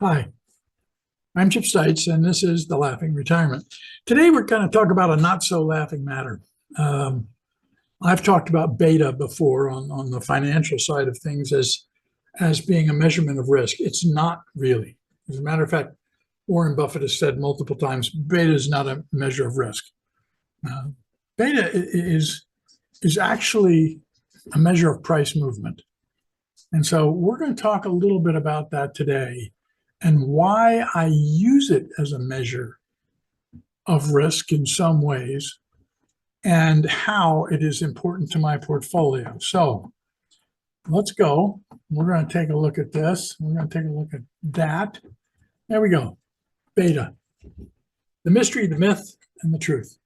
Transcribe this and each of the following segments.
Hi, I'm Chip Stites, and this is The Laughing Retirement. Today, we're going to talk about a not so laughing matter. I've talked about beta before on the financial side of things as being a measurement of risk. It's not really. As a matter of fact, Warren Buffett has said multiple times, beta is not a measure of risk. Beta is actually a measure of price movement. And so we're going to talk a little bit about that today and why I use it as a measure of risk in some ways and how it is important to my portfolio. So let's go. We're going to take a look at this. We're going to take a look at that. There we go. Beta. The mystery, the myth, and the truth.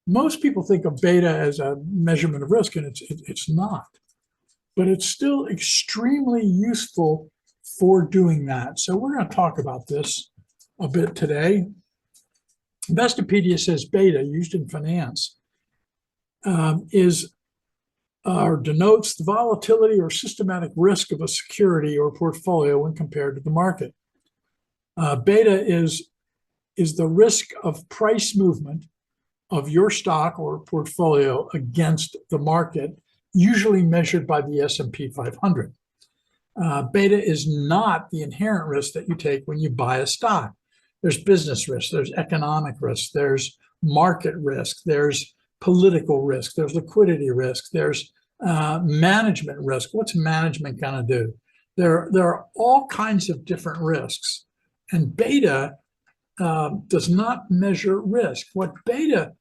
Most people think of beta as a measurement of risk, and it's not. But it's still extremely useful for doing that. So we're going to talk about this a bit today. Investopedia says beta, used in finance, denotes the volatility or systematic risk of a security or portfolio when compared to the market. Beta is the risk of price movement of your stock or portfolio against the market, usually measured by the S&P 500. Beta is not the inherent risk that you take when you buy a stock. There's business risk, there's economic risk, there's market risk, there's political risk, there's liquidity risk, there's management risk. What's management going to do? There are all kinds of different risks, and beta does not measure risk. What beta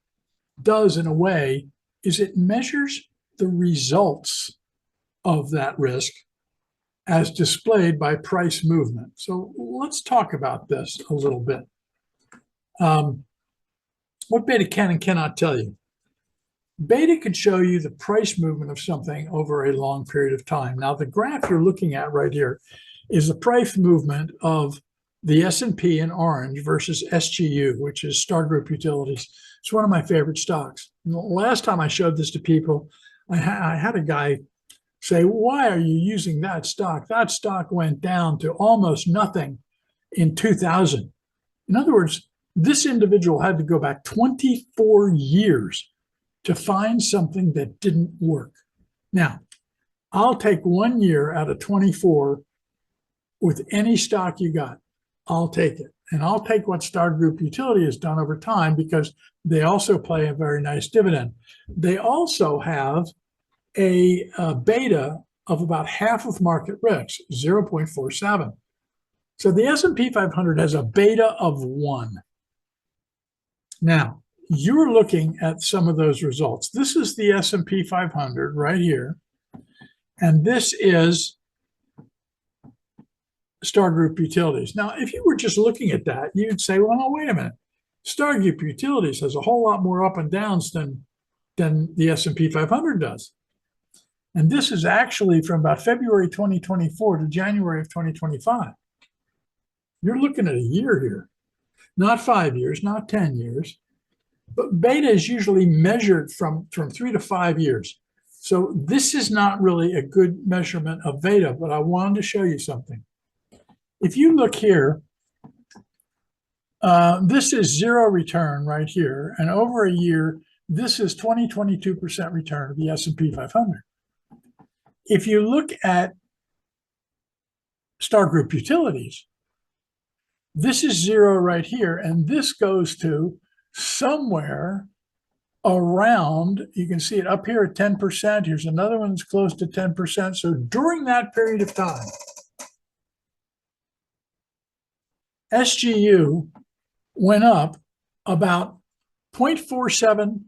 does, in a way, is it measures the results of that risk as displayed by price movement. So let's talk about this a little bit. What beta can and cannot tell you. Beta could show you the price movement of something over a long period of time. Now, the graph you're looking at right here is the price movement of the S&P in orange versus SGU, which is Star Group Utilities. It's one of my favorite stocks. The last time I showed this to people, I had a guy say, why are you using that stock? That stock went down to almost nothing in 2000. In other words, this individual had to go back 24 years to find something that didn't work. Now, I'll take 1 year out of 24 with any stock you got. I'll take it. And I'll take what Star Group Utility has done over time because they also pay a very nice dividend. They also have a beta of about half of market risk, 0.47. So the S&P 500 has a beta of 1. Now, you're looking at some of those results. This is the S&P 500 right here, and this is Star Group Utilities. Now, if you were just looking at that, you'd say, well, no, wait a minute. Star Group Utilities has a whole lot more up and downs than the S&P 500 does. And this is actually from about February 2024 to January of 2025. You're looking at a year here, not 5 years, not 10 years. But beta is usually measured from 3 to 5 years. So this is not really a good measurement of beta, but I wanted to show you something. If you look here, this is zero return right here. And over a year, this is 22% return of the S&P 500. If you look at Star Group Utilities, this is zero right here, and this goes to somewhere around, you can see it up here at 10%. Here's another one that's close to 10%. So during that period of time, SGU went up about 0.47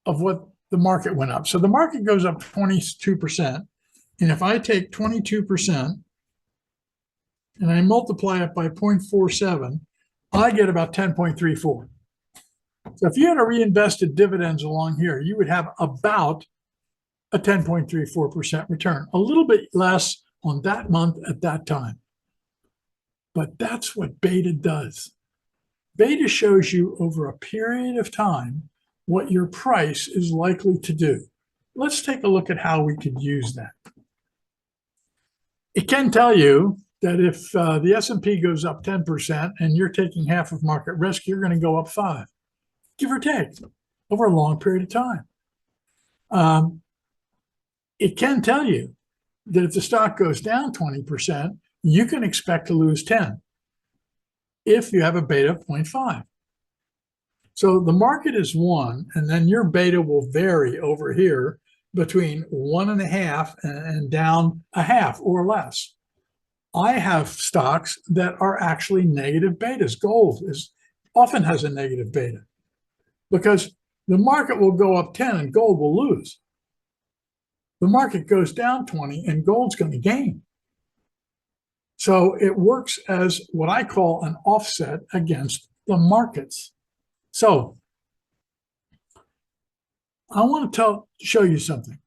of what the market went up. So the market goes up 22%. And if I take 22% and I multiply it by 0.47, I get about 10.34. So if you had a reinvested dividends along here, you would have about a 10.34% return, a little bit less on that month at that time. But that's what beta does. Beta shows you over a period of time what your price is likely to do. Let's take a look at how we could use that. It can tell you that if the S&P goes up 10% and you're taking half of market risk, you're going to go up 5, give or take, over a long period of time. It can tell you that if the stock goes down 20%, you can expect to lose 10 if you have a beta of 0.5. So the market is 1, and then your beta will vary over here between 1.5 and down a half or less. I have stocks that are actually negative betas. Gold often has a negative beta because the market will go up 10 and gold will lose. The market goes down 20 and gold's going to gain. So it works as what I call an offset against the markets. So I want to show you something.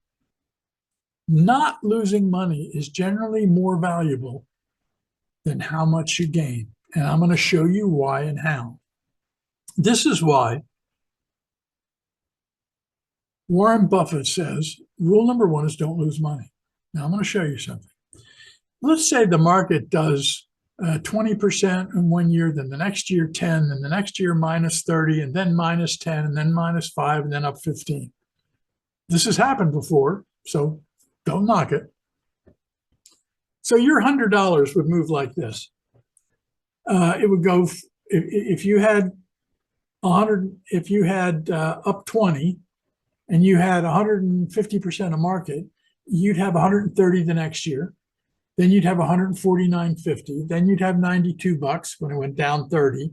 Not losing money is generally more valuable than how much you gain. And I'm going to show you why and how. This is why Warren Buffett says, rule number 1 is don't lose money. Now I'm going to show you something. Let's say the market does 20% in 1 year, then the next year 10, then the next year minus 30, and then minus 10, and then minus 5, and then up 15. This has happened before, so don't knock it. So your $100 would move like this. It would go if you had 100, if you had up 20, and you had 150% of market, you'd have 130 the next year. Then you'd have 149.50. Then you'd have $92 when it went down 30.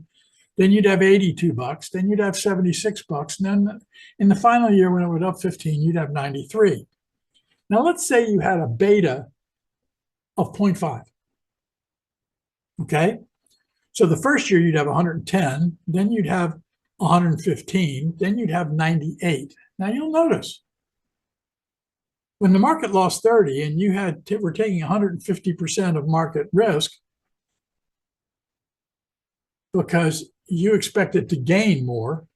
Then you'd have $82. Then you'd have $76. And then in the final year, when it went up 15, you'd have 93. Now let's say you had a beta of 0.5. Okay, so the first year you'd have 110. Then you'd have 115. Then you'd have 98. Now you'll notice when the market lost 30 and you were taking 150% of market risk because you expected to gain more,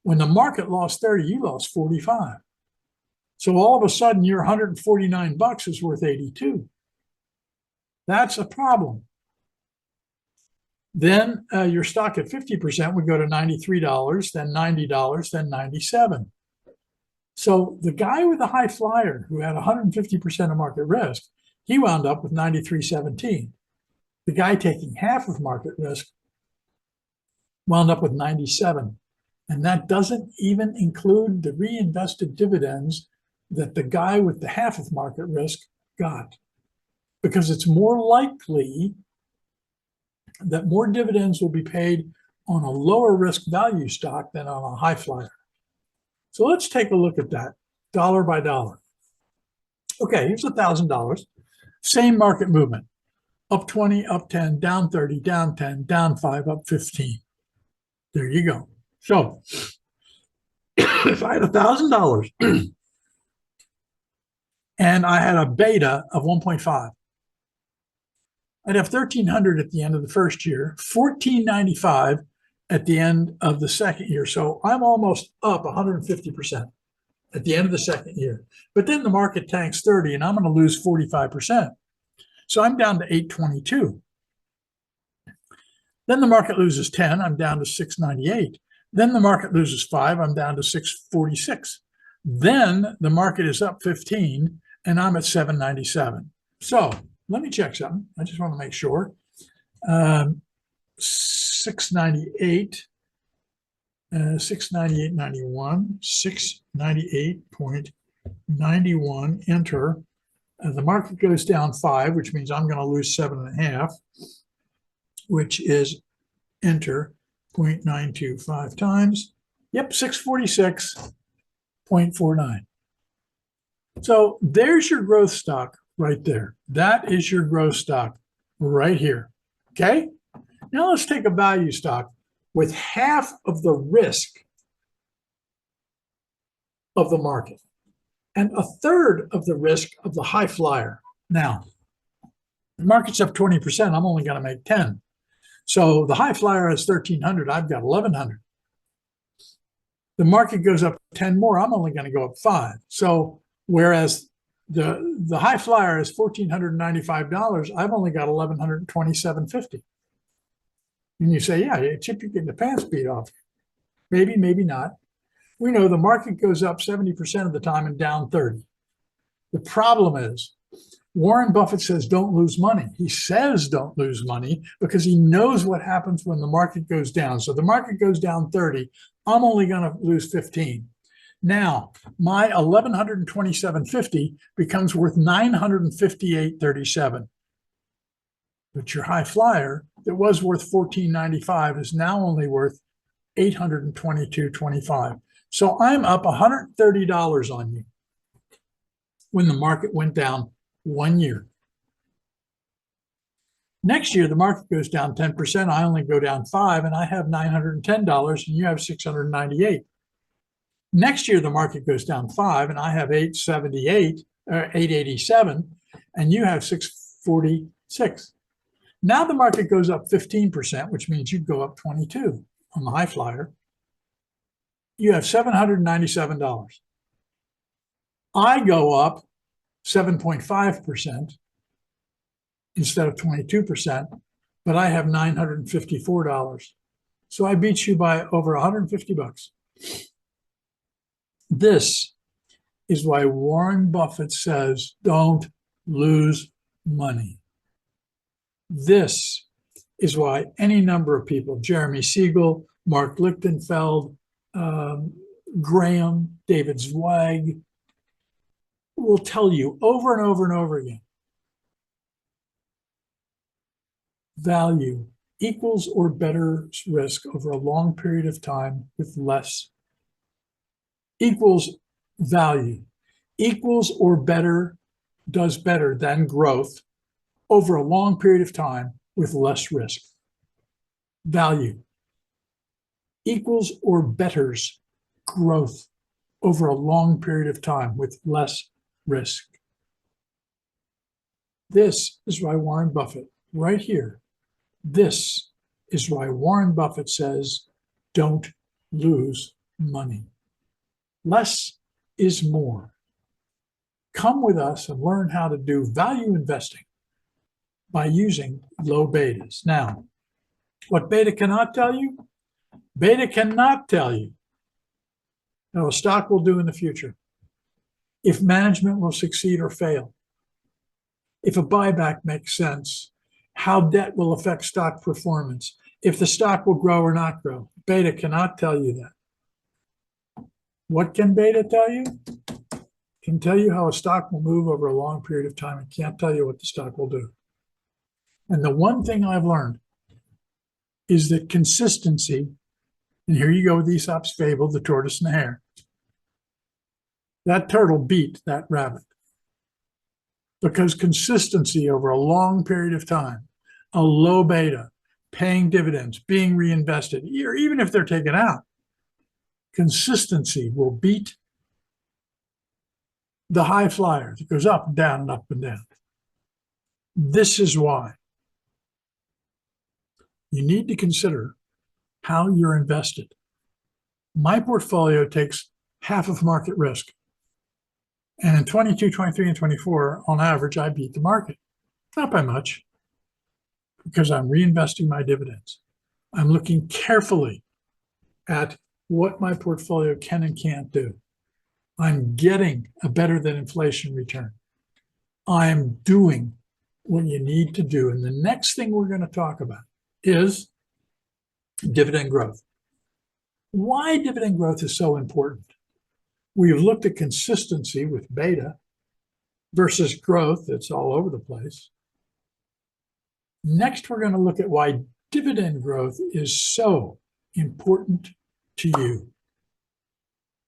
when the market lost 30, you lost 45. So all of a sudden your $149 is worth 82. That's a problem. Then your stock at 50% would go to $93, then $90, then $97. So the guy with the high flyer who had 150% of market risk, he wound up with 93.17. The guy taking half of market risk wound up with 97. And that doesn't even include the reinvested dividends that the guy with the half of market risk got. Because it's more likely that more dividends will be paid on a lower risk value stock than on a high flyer. So let's take a look at that dollar by dollar. Okay, here's $1,000. Same market movement. Up 20, up 10, down 30, down 10, down 5, up 15. There you go. So if I had $1,000 and I had a beta of 1.5, I'd have $1,300 at the end of the first year, $1,495 at the end of the second year. So I'm almost up 150% at the end of the second year. But then the market tanks 30 and I'm going to lose 45%. So I'm down to 822. Then the market loses 10, I'm down to 698. Then the market loses 5, I'm down to 646. Then the market is up 15 and I'm at 797. So let me check something. I just want to make sure. 698, 698.91, 698.91, enter. The market goes down 5, which means I'm going to lose 7.5, which is enter 0.925 times. Yep, 646.49. So there's your growth stock right there. That is your growth stock right here. Okay? Now let's take a value stock with half of the risk of the market and a third of the risk of the high flyer. Now, the market's up 20%, I'm only going to make 10. So the high flyer has 1,300, I've got 1,100. The market goes up 10 more, I'm only going to go up 5. So whereas The high flyer is $1,495. I've only got $1,127.50. And you say, yeah, Chip, you're getting the pants beat off. Maybe, maybe not. We know the market goes up 70% of the time and down 30. The problem is Warren Buffett says don't lose money. He says don't lose money because he knows what happens when the market goes down. So the market goes down 30, I'm only going to lose 15. Now, my 1,127.50 becomes worth 958.37. But your high flyer that was worth 14.95 is now only worth 822.25. So I'm up $130 on you when the market went down 1 year. Next year, the market goes down 10%. I only go down 5, and I have $910, and you have 698. Next year, the market goes down 5, and I have 878 or 887, and you have 646. Now the market goes up 15%, which means you go up 22 on the high flyer. You have $797. I go up 7.5% instead of 22%, but I have $954. So I beat you by over $150. This is why Warren Buffett says don't lose money. This is why any number of people, Jeremy Siegel, Mark Lichtenfeld, Graham, David Zweig, will tell you over and over and over again, value equals or better risk over a long period of time with less. Equals value equals or better, does better than growth over a long period of time with less risk. Value equals or betters growth over a long period of time with less risk. This is why Warren Buffett, right here, this is why Warren Buffett says, don't lose money. Less is more. Come with us and learn how to do value investing by using low betas. Now, what beta cannot tell you? Beta cannot tell you how a stock will do in the future, if management will succeed or fail, if a buyback makes sense, how debt will affect stock performance, if the stock will grow or not grow. Beta cannot tell you that. What can beta tell you? It can tell you how a stock will move over a long period of time. It can't tell you what the stock will do. And the one thing I've learned is that consistency, and here you go with Aesop's fable, the tortoise and the hare. That turtle beat that rabbit because consistency over a long period of time, a low beta, paying dividends, being reinvested, or even if they're taken out, consistency will beat the high flyer that goes up and down and up and down. This is why you need to consider how you're invested. My portfolio takes half of market risk. And in 22, 23, and 24, on average, I beat the market. Not by much, because I'm reinvesting my dividends. I'm looking carefully at what my portfolio can and can't do. I'm getting a better than inflation return. I'm doing what you need to do. And the next thing we're going to talk about is dividend growth. Why dividend growth is so important. We've looked at consistency with beta versus growth that's all over the place. Next, we're going to look at why dividend growth is so important to you.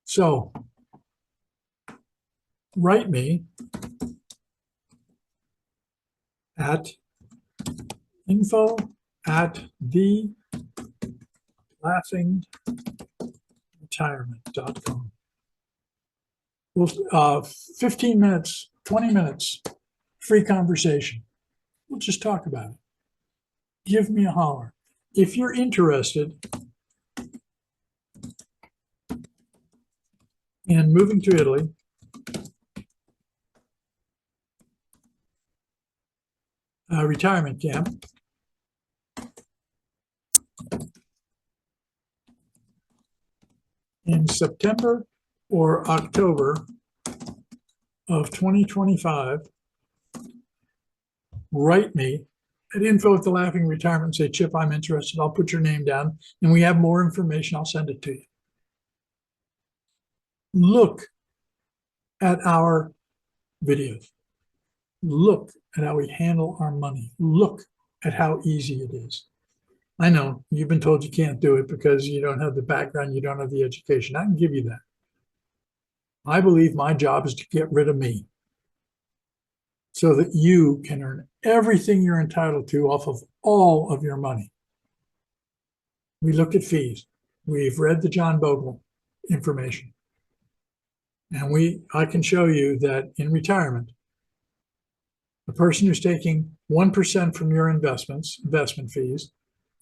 So, write me at info@thelaughingretirement.com. We'll 15 minutes, 20 minutes, free conversation. We'll just talk about it. Give me a holler. If you're interested in moving to Italy retirement camp. In September or October of 2025, write me at info@thelaughingretirement and say, Chip, I'm interested. I'll put your name down, and we have more information. I'll send it to you. Look at our videos. Look at how we handle our money. Look at how easy it is. I know you've been told you can't do it because you don't have the background, you don't have the education. I can give you that. I believe my job is to get rid of me so that you can earn everything you're entitled to off of all of your money. We looked at fees. We've read the John Bogle information. And I can show you that in retirement, the person who's taking 1% from your investment fees,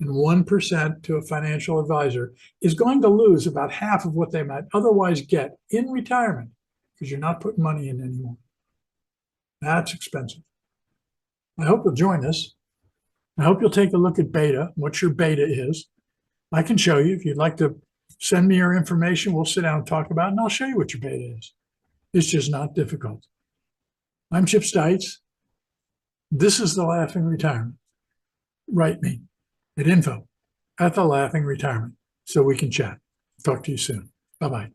and 1% to a financial advisor is going to lose about half of what they might otherwise get in retirement because you're not putting money in anymore. That's expensive. I hope you'll join us. I hope you'll take a look at beta, what your beta is. I can show you. If you'd like to send me your information, we'll sit down and talk about it, and I'll show you what your beta is. It's just not difficult. I'm Chip Stites. This is The Laughing Retirement. Write me at info@thelaughingretirement so we can chat. Talk to you soon. Bye-bye.